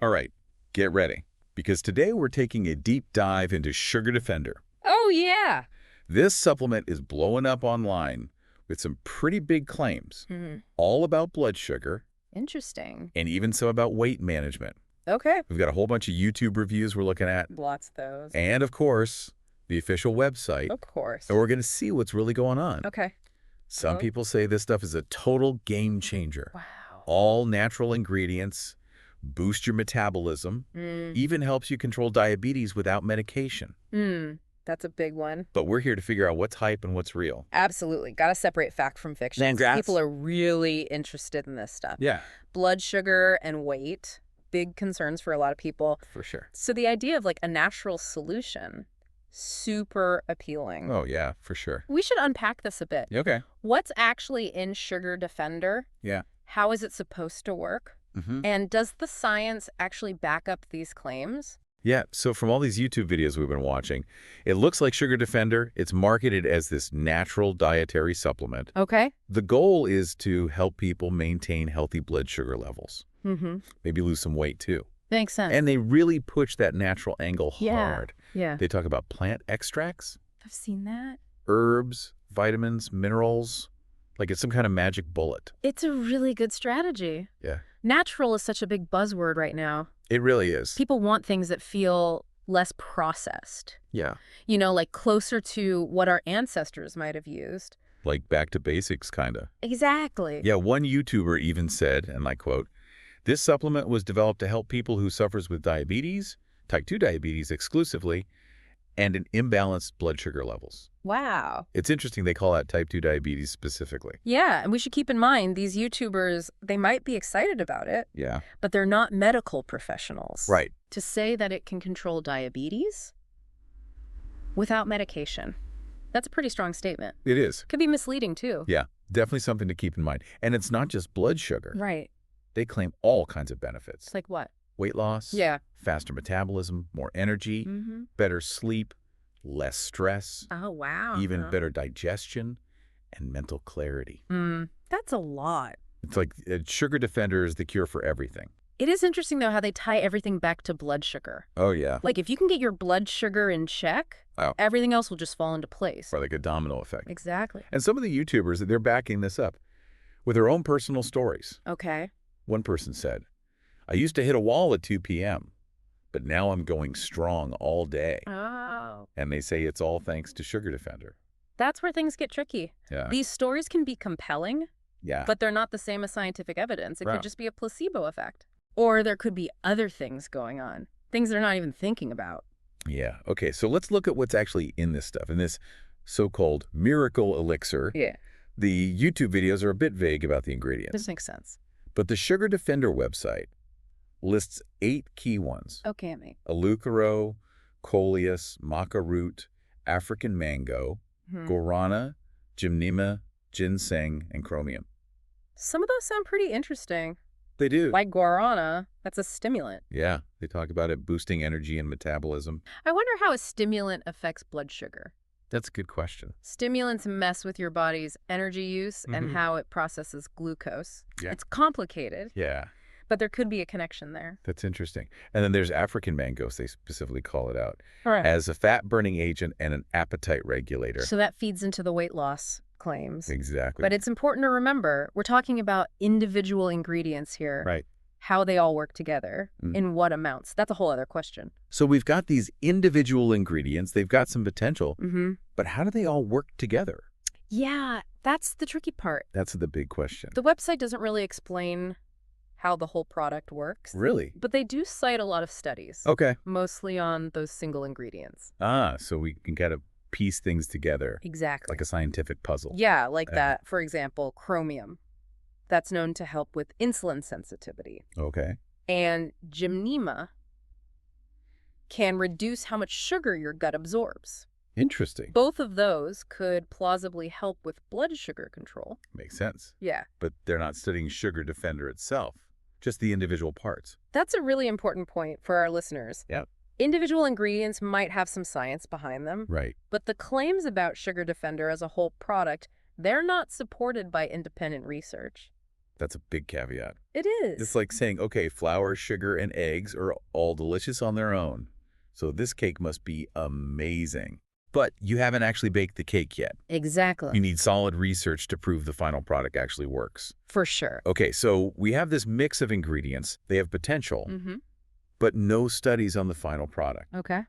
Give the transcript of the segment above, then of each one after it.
All right, get ready, because today we're taking a deep dive into Sugar Defender. Oh, yeah. This supplement is blowing up online with some pretty big claims, Hmm. all about blood sugar Interesting. and even some about weight management. Okay. We've got a whole bunch of YouTube reviews we're looking at, Lots of those. and of course, the official website, Of course. and we're going to see what's really going on. Okay. Some Oh. people say this stuff is a total game changer. Wow. All natural ingredients, boost your metabolism, even helps you control diabetes without medication. That's a big one. But we're here to figure out what's hype and what's real. Absolutely. Got to separate fact from fiction. Congrats. People are really interested in this stuff. Yeah, Blood sugar and weight, big concerns for a lot of people. for sure. So the idea of like a natural solution, super appealing. Oh, yeah, for sure. We should unpack this a bit. Okay. What's actually in Sugar Defender? Yeah. How is it supposed to work? And does the science actually back up these claims? Yeah, so from all these YouTube videos we've been watching, it looks like Sugar Defender, it's marketed as this natural dietary supplement. Okay. The goal is to help people maintain healthy blood sugar levels. Maybe lose some weight, too. Makes sense. And they really push that natural angle Yeah. hard. Yeah. They talk about plant extracts, I've seen that. herbs, vitamins, minerals, like it's some kind of magic bullet. It's a really good strategy. Yeah, Natural is such a big buzzword right now. it really is. People want things that feel less processed. Yeah, You know, like closer to what our ancestors might have used. like back to basics, kind of. Exactly. Yeah, one YouTuber even said, and I quote, "This supplement was developed to help people who suffers with diabetes, type 2 diabetes exclusively, and an imbalanced blood sugar levels." Wow. It's interesting they call out type 2 diabetes specifically. Yeah, and we should keep in mind these YouTubers, they might be excited about it, Yeah. but they're not medical professionals. Right. To say that it can control diabetes without medication, that's a pretty strong statement. It is. Could be misleading, too. Yeah, definitely something to keep in mind. And it's not just blood sugar. Right. They claim all kinds of benefits. It's like what? Weight loss, Yeah. faster metabolism, more energy, better sleep, less stress, Oh, wow. even better digestion, and mental clarity. That's a lot. It's like Sugar Defender is the cure for everything. It is interesting, though, how they tie everything back to blood sugar. Oh, yeah. Like, if you can get your blood sugar in check, Wow. everything else will just fall into place. Or like a domino effect. Exactly. And some of the YouTubers, they're backing this up with their own personal stories. Okay. One person said, "I used to hit a wall at 2 p.m., but now I'm going strong all day." Oh. And they say it's all thanks to Sugar Defender. That's where things get tricky. Yeah. These stories can be compelling, Yeah. but they're not the same as scientific evidence. It Wow. could just be a placebo effect. Or there could be other things going on, things they're not even thinking about. Yeah. Okay, so let's look at what's actually in this stuff, in this so-called miracle elixir. Yeah. The YouTube videos are a bit vague about the This ingredients, makes sense. but the Sugar Defender website lists 8 key ones: Okay, mate. Alucaro, coleus, maca root, African mango, guarana, gymnema, ginseng, and chromium. Some of those sound pretty interesting. They do. Like guarana, that's a stimulant. Yeah, they talk about it boosting energy and metabolism. I wonder how a stimulant affects blood sugar. That's a good question. Stimulants mess with your body's energy use and how it processes glucose. Yeah. It's complicated, Yeah, but there could be a connection there. that's interesting. And then there's African mangoes, they specifically call it out, Right. as a fat-burning agent and an appetite regulator. So that feeds into the weight loss claims. Exactly. But it's important to remember, we're talking about individual ingredients here. Right. How they all work together, in what amounts. That's a whole other question. So we've got these individual ingredients. They've got some potential. But how do they all work together? Yeah, that's the tricky part. That's the big question. The website doesn't really explain how the whole product works. Really? But they do cite a lot of studies, Okay. mostly on those single ingredients. So we can kind of piece things together Exactly. like a scientific puzzle. Yeah, like that, for example, chromium. That's known to help with insulin sensitivity. Okay. And gymnema can reduce how much sugar your gut absorbs. Interesting. Both of those could plausibly help with blood sugar control. Makes sense. Yeah. But they're not studying Sugar Defender itself, just the individual parts. That's a really important point for our listeners. Yep. Individual ingredients might have some science behind them, Right. but the claims about Sugar Defender as a whole product, they're not supported by independent research. That's a big caveat. It It's is. like saying, okay, flour, sugar, and eggs are all delicious on their own, so this cake must be amazing. But you haven't actually baked the cake yet. Exactly. You need solid research to prove the final product actually works. For sure. Okay, so we have this mix of ingredients. They have potential, Mm-hmm. but no studies on the final product. Okay.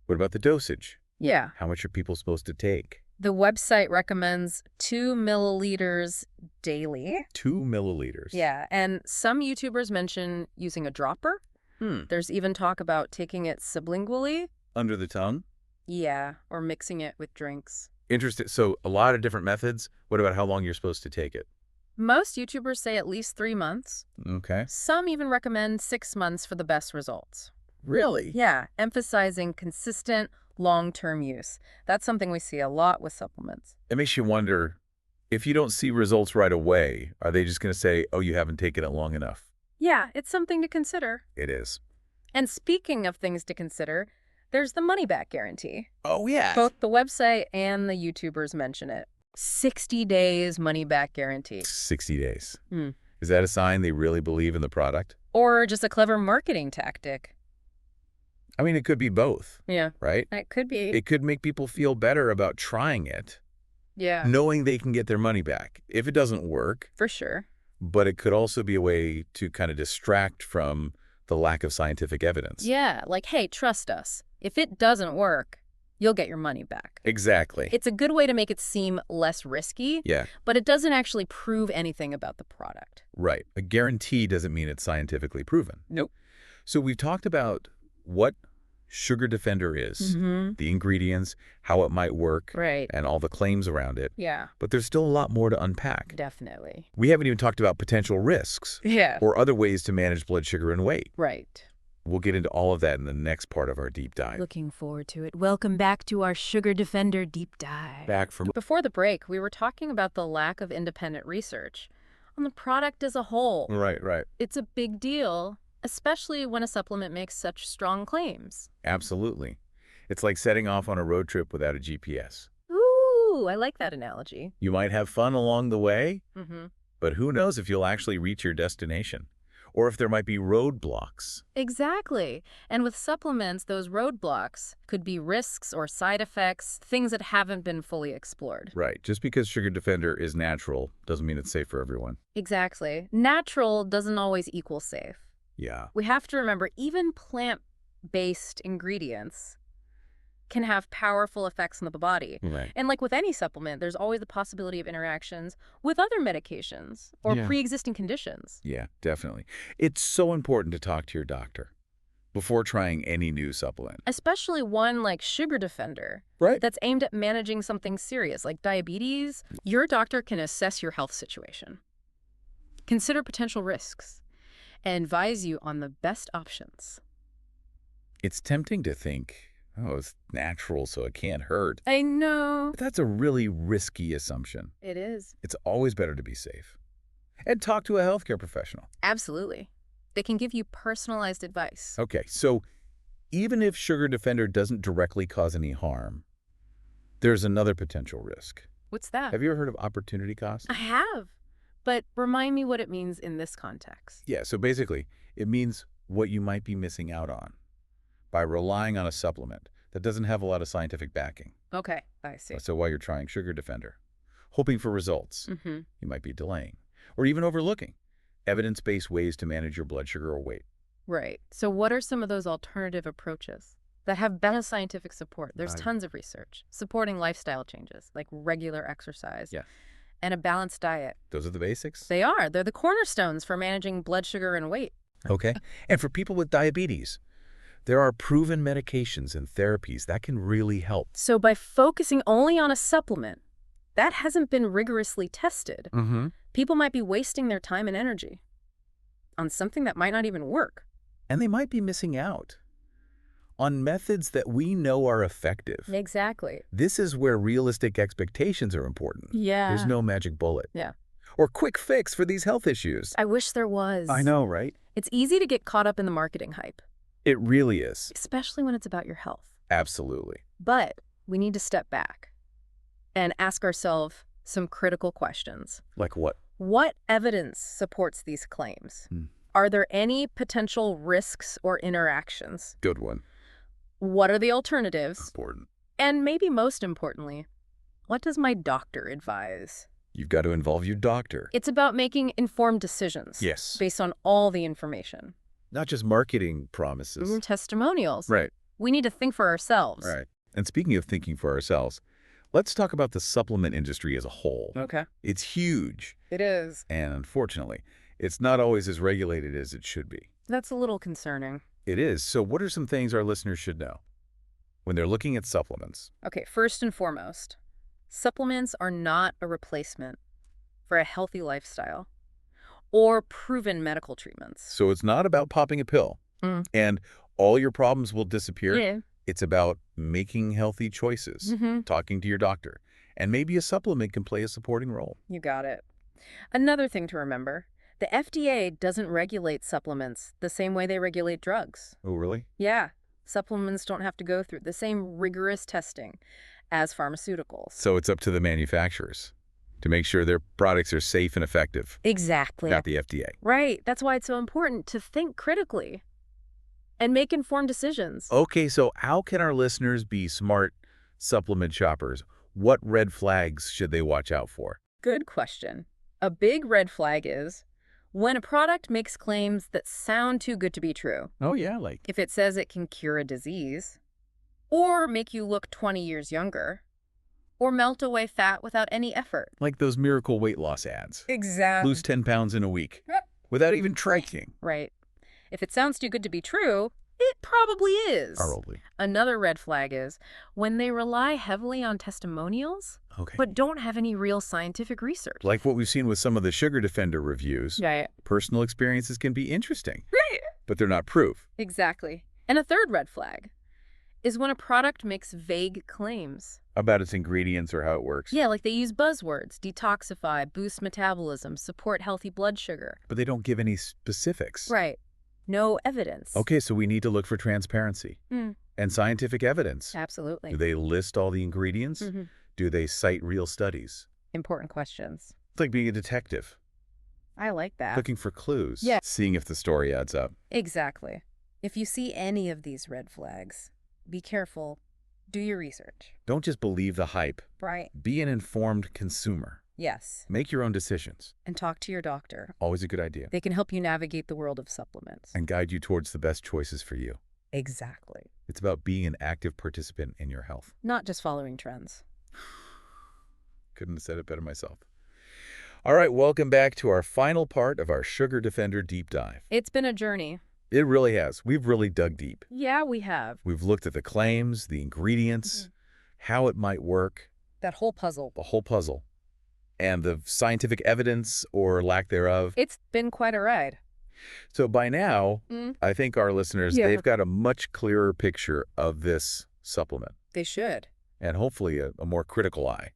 What about the dosage? Yeah. How much are people supposed to take? The website recommends 2 milliliters daily. 2 milliliters. Yeah, and some YouTubers mention using a dropper. There's even talk about taking it sublingually. Under the tongue? Yeah, or mixing it with drinks. Interesting. So a lot of different methods. What about how long you're supposed to take it? Most YouTubers say at least 3 months. Okay. Some even recommend 6 months for the best results. Really? Yeah, emphasizing consistent, long-term use. That's something we see a lot with supplements. It makes you wonder, if you don't see results right away, are they just going to say, oh, you haven't taken it long enough? Yeah, it's something to consider. It is. And speaking of things to consider, there's the money-back guarantee. Oh, yeah. Both the website and the YouTubers mention it. 60 days money-back guarantee. 60 days. Hmm. Is that a sign they really believe in the product? Or just a clever marketing tactic. I mean, it could be both, Yeah, right? that could be. It could make people feel better about trying it, Yeah, knowing they can get their money back if it doesn't work. for sure. But it could also be a way to kind of distract from the lack of scientific evidence. Yeah, like, hey, trust us. If it doesn't work, you'll get your money back. Exactly. It's a good way to make it seem less risky, Yeah, but it doesn't actually prove anything about the product. right. A guarantee doesn't mean it's scientifically proven. Nope. So we've talked about what Sugar Defender is, Mm-hmm. the ingredients, how it might work, Right. and all the claims around it. Yeah, But there's still a lot more to unpack. definitely. We haven't even talked about potential risks Yeah. or other ways to manage blood sugar and weight. Right. We'll get into all of that in the next part of our deep dive. Looking forward to it. Welcome back to our Sugar Defender deep dive. Back from Before the break, we were talking about the lack of independent research on the product as a whole. Right. It's a big deal, especially when a supplement makes such strong claims. Absolutely. It's like setting off on a road trip without a GPS. Ooh, I like that analogy. You might have fun along the way, Mm-hmm. but who knows if you'll actually reach your destination, or if there might be roadblocks. Exactly. And with supplements, those roadblocks could be risks or side effects, things that haven't been fully explored. Right. Just because Sugar Defender is natural doesn't mean it's safe for everyone. Exactly. Natural doesn't always equal safe. Yeah. We have to remember even plant-based ingredients can have powerful effects on the body. Right. And like with any supplement, there's always the possibility of interactions with other medications or Yeah. pre-existing conditions. Yeah, definitely. It's so important to talk to your doctor before trying any new supplement. Especially one like Sugar Defender Right. that's aimed at managing something serious like diabetes. Your doctor can assess your health situation, consider potential risks, and advise you on the best options. It's tempting to think, oh, it's natural, so it can't hurt. I know. But that's a really risky assumption. It is. It's always better to be safe. And talk to a healthcare professional. Absolutely. They can give you personalized advice. Okay, so even if Sugar Defender doesn't directly cause any harm, there's another potential risk. What's that? Have you ever heard of opportunity cost? I have. But remind me what it means in this context. Yeah, so basically, it means what you might be missing out on by relying on a supplement that doesn't have a lot of scientific backing. Okay, I see. So while you're trying Sugar Defender, hoping for results, Mm-hmm. you might be delaying or even overlooking evidence-based ways to manage your blood sugar or weight. Right. So what are some of those alternative approaches that have better scientific support? There's tons of research supporting lifestyle changes like regular exercise Yeah. and a balanced diet. Those are the basics? They are. They're the cornerstones for managing blood sugar and weight. Okay. And for people with diabetes, there are proven medications and therapies that can really help. So by focusing only on a supplement that hasn't been rigorously tested, Mm-hmm. people might be wasting their time and energy on something that might not even work. And they might be missing out on methods that we know are effective. Exactly. This is where realistic expectations are important. Yeah. There's no magic bullet. Yeah. Or quick fix for these health issues. I wish there was. I know, right? It's easy to get caught up in the marketing hype, It really is. especially when it's about your health. Absolutely. But we need to step back and ask ourselves some critical questions. Like what? What evidence supports these claims? Hmm. Are there any potential risks or interactions? Good one. What are the alternatives? Important. And maybe most importantly, what does my doctor advise? You've got to involve your doctor. It's about making informed decisions. Yes. Based on all the information. Not just marketing promises. Testimonials. Right. We need to think for ourselves. Right. And speaking of thinking for ourselves, let's talk about the supplement industry as a whole. Okay. It's huge. It is. And unfortunately, it's not always as regulated as it should be. That's a little concerning. It is. So what are some things our listeners should know when they're looking at supplements? Okay, first and foremost, supplements are not a replacement for a healthy lifestyle or proven medical treatments. So it's not about popping a pill and all your problems will disappear. Yeah. It's about making healthy choices, talking to your doctor, and maybe a supplement can play a supporting role. You got it. Another thing to remember, the FDA doesn't regulate supplements the same way they regulate drugs. Oh, really? Yeah, supplements don't have to go through the same rigorous testing as pharmaceuticals. So it's up to the manufacturers to make sure their products are safe and effective, Exactly. not the FDA. Right. That's why it's so important to think critically and make informed decisions. Okay, so how can our listeners be smart supplement shoppers? What red flags should they watch out for? Good question. A big red flag is when a product makes claims that sound too good to be true. Oh, yeah, like... If it says it can cure a disease, or make you look 20 years younger, or melt away fat without any effort. Like those miracle weight loss ads. Exactly. Lose 10 pounds in a week without even trying. Right. If it sounds too good to be true, it probably is. Probably. Another red flag is when they rely heavily on testimonials, Okay. but don't have any real scientific research. Like what we've seen with some of the Sugar Defender reviews, Right. personal experiences can be interesting, Right. but they're not proof. Exactly. And a third red flag is when a product makes vague claims. About its ingredients or how it works. Yeah, like they use buzzwords, detoxify, boost metabolism, support healthy blood sugar. But they don't give any specifics. Right. No evidence. Okay, so we need to look for transparency and scientific evidence. Absolutely. Do they list all the ingredients? Do they cite real studies? Important questions. It's like being a detective, I like that. looking for clues, Yeah. seeing if the story adds up. Exactly. If you see any of these red flags, be careful. Do your research. Don't just believe the hype. Right. Be an informed consumer. Yes. Make your own decisions. And talk to your doctor. Always a good idea. They can help you navigate the world of supplements. And guide you towards the best choices for you. Exactly. It's about being an active participant in your health. Not just following trends. Couldn't have said it better myself. All right, welcome back to our final part of our Sugar Defender deep dive. It's been a journey. It really has. We've really dug deep. Yeah, we have. We've looked at the claims, the ingredients, how it might work, That whole puzzle. the whole puzzle, and the scientific evidence or lack thereof. It's been quite a ride. So by now, I think our listeners, Yeah. they've got a much clearer picture of this supplement They should. and hopefully a more critical eye.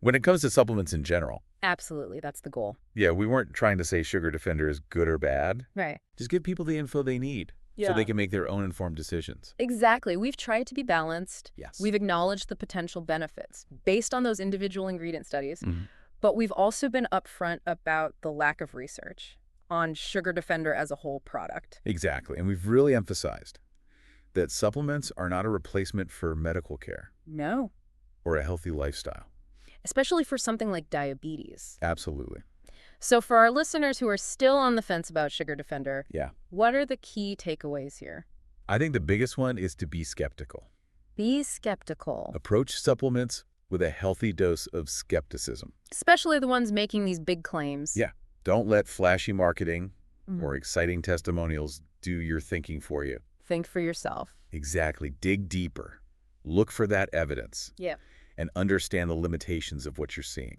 When it comes to supplements in general, Absolutely. That's the goal. yeah, we weren't trying to say Sugar Defender is good or bad. Right. Just give people the info they need so they can make their own informed decisions. Exactly. We've tried to be balanced. Yes. We've acknowledged the potential benefits based on those individual ingredient studies, but we've also been upfront about the lack of research on Sugar Defender as a whole product. Exactly. And we've really emphasized that supplements are not a replacement for medical care No. or a healthy lifestyle. Especially for something like diabetes. Absolutely. So for our listeners who are still on the fence about Sugar Defender, Yeah. what are the key takeaways here? I think the biggest one is to be skeptical. Be skeptical. Approach supplements with a healthy dose of skepticism. Especially the ones making these big claims. Yeah. Don't let flashy marketing or exciting testimonials do your thinking for you. Think for yourself. Exactly. Dig deeper. Look for that evidence. Yeah. And understand the limitations of what you're seeing.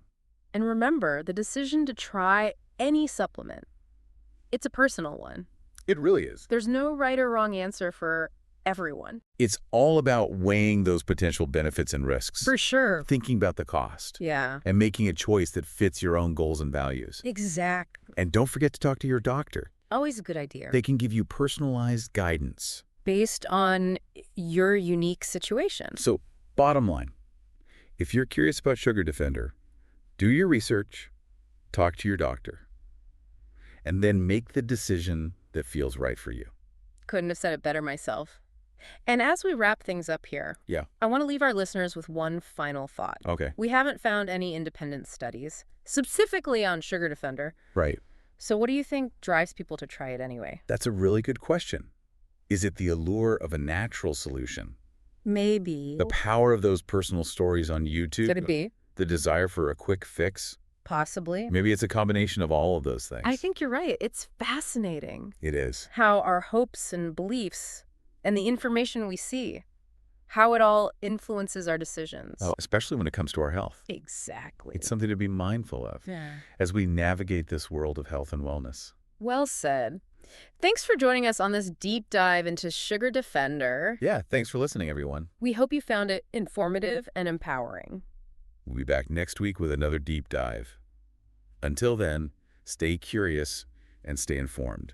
And remember, the decision to try any supplement, it's a personal one. It really is. There's no right or wrong answer for everyone. It's all about weighing those potential benefits and risks. For sure. Thinking about the cost. Yeah. And making a choice that fits your own goals and values. Exactly. And don't forget to talk to your doctor. Always a good idea. They can give you personalized guidance. Based on your unique situation. So, bottom line, if you're curious about Sugar Defender, do your research, Talk to your doctor. And then make the decision that feels right for you. Couldn't have said it better myself. And as we wrap things up here, Yeah. I want to leave our listeners with one final thought. Okay. We haven't found any independent studies, specifically on Sugar Defender. Right. So what do you think drives people to try it anyway? That's a really good question. Is it the allure of a natural solution? Maybe. The power of those personal stories on YouTube? Could it be? The desire for a quick fix? Possibly. Maybe it's a combination of all of those things. I think you're right. It's fascinating It is. how our hopes and beliefs and the information we see, how it all influences our decisions. Oh, especially when it comes to our health. Exactly. It's something to be mindful of Yeah. as we navigate this world of health and wellness. Well said. Thanks for joining us on this deep dive into Sugar Defender. Yeah, thanks for listening, everyone. We hope you found it informative and empowering. We'll be back next week with another deep dive. Until then, stay curious and stay informed.